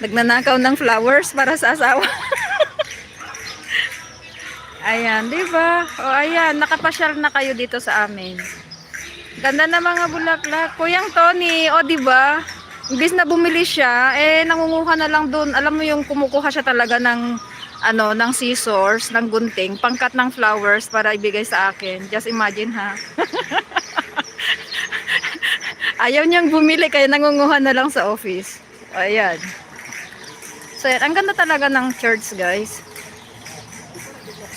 Nagnanakaw ng flowers para sa asawa. Ayan, di ba? O ayan, nakapasyal na kayo dito sa amin. Ganda na mga bulaklak. Kuyang Tony, o di ba? Imbis na bumili siya, nangunguha na lang doon. Alam mo yung kumukuha siya talaga ng ng scissors, ng gunting, pangkat ng flowers para ibigay sa akin. Just imagine ha. Ayaw niyang bumili kaya nangunguha na lang sa office. Ayan. So, ayan. Ang ganda talaga ng church, guys.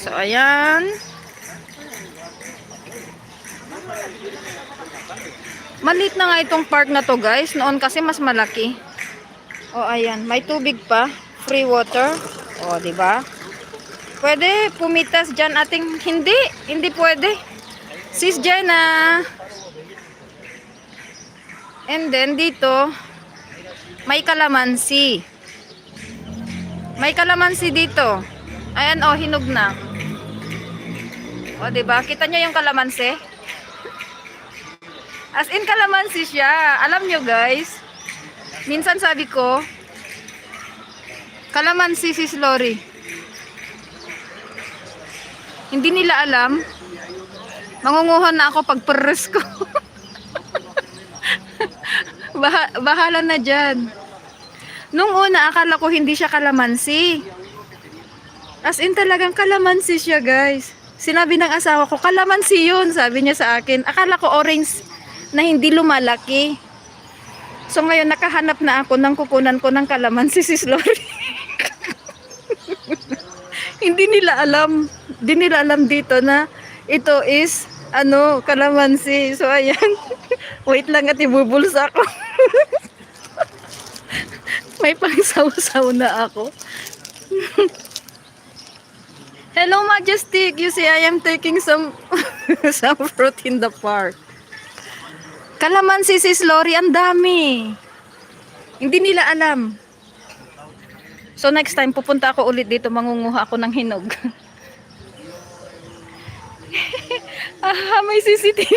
So, ayan. Maliit na nga itong park na to, guys. Noon kasi mas malaki. O, ayan. May tubig pa. Free water. O, diba? Pwede pumitas dyan ating... Hindi. Hindi pwede. Sis Jenna. And then, dito, may kalamansi. May kalamansi dito. Ayan, o, hinog na. O, diba? Kita nyo yung kalamansi? As in, kalamansi siya. Alam nyo, guys, minsan sabi ko, kalamansi sis Lori. Hindi nila alam. Mangunguha na ako pag peres ko. Bahala na dyan. Nung una, akala ko hindi siya kalamansi. As in, talagang kalamansi siya, guys. Sinabi ng asawa ko, kalamansi yun. Sabi niya sa akin. Akala ko orange na hindi lumalaki. So, ngayon, nakahanap na ako ng kukunan ko ng kalamansi, sis Lori. Hindi nila alam. Hindi nila alam dito na ito is, kalamansi. So, ayan. Wait lang at ibubulsa ako. May pangsaw-saw na ako. Hello, Majestic. You see, I am taking some some fruit in the park. Kalamansi, sis Lori, ang dami. Hindi nila alam. So, next time, pupunta ako ulit dito. Mangunguha ako ng hinog. May CCTV.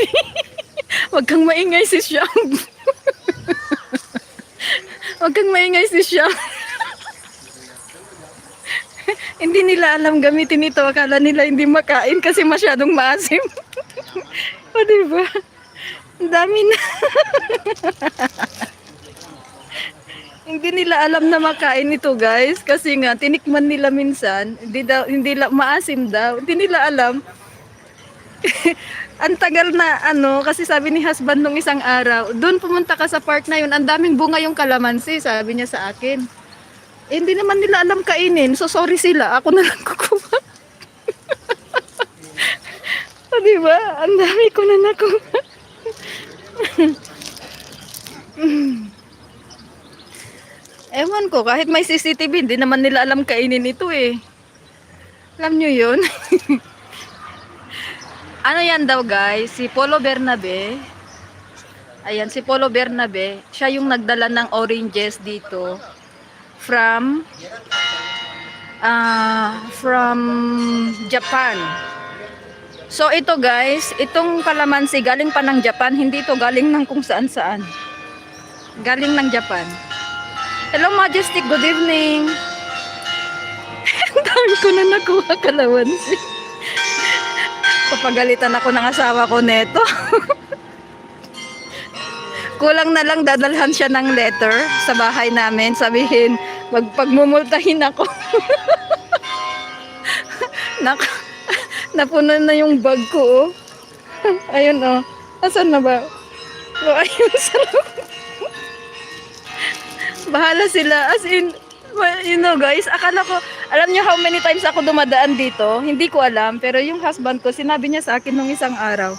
Huwag kang maingay, sis Shang. Huwag kang maingay, sis Shang. Hindi nila alam gamitin ito. Akala nila hindi makain kasi masyadong maasim. O, diba? Ang dami na. Hindi nila alam na makain ito, guys. Kasi nga, tinikman nila minsan. Hindi maasim daw. Hindi nila alam. Ang tagal na, kasi sabi ni husband nung isang araw, doon pumunta ka sa park na yun, ang daming bunga yung kalamansi, sabi niya sa akin. Hindi naman nila alam kainin, so sorry sila, ako na lang kukuha. O, diba? Ang dami ko na nakuha. Ewan ko, kahit may CCTV, hindi naman nila alam kainin ito eh. Alam nyo yun? Ano yan daw, guys? Si Polo Bernabe. Ayan, si Polo Bernabe. Siya yung nagdala ng oranges dito. From Japan. So, ito guys, itong kalamansi galing pa ng Japan. Hindi ito galing ng kung saan-saan. Galing ng Japan. Hello, Majestic. Good evening. Ang dami ko na nakuha kalamansi. Papagalitan ako ng asawa ko neto. Kulang na lang dadalhan siya ng letter sa bahay namin. Sabihin, pagmumultahin ako. Napuno na yung bag ko. Oh. Ayun oh. Asan na ba? Oh, ayun sa bahala sila. As in, guys, akala ko, alam niyo how many times ako dumadaan dito? Hindi ko alam, pero yung husband ko, sinabi niya sa akin nung isang araw,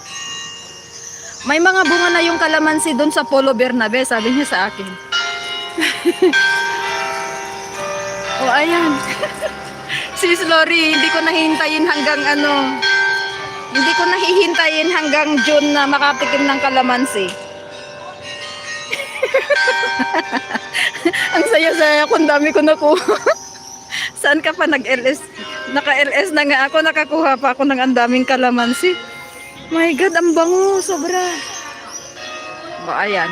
may mga bunga na yung kalamansi doon sa Polo Bernabe, sabi niya sa akin. Oh, ayan. Sis Lori, hindi ko nahihintayin hanggang hindi ko nahihintayin hanggang June na makatikim ng kalamansi. Ang saya-saya ko, ang dami ko nakuha. Saan ka pa nag-LS? Naka-LS na nga ako, nakakuha pa ako ng ang daming kalamansi. My God, ang bango, sobra. Ba, ayan.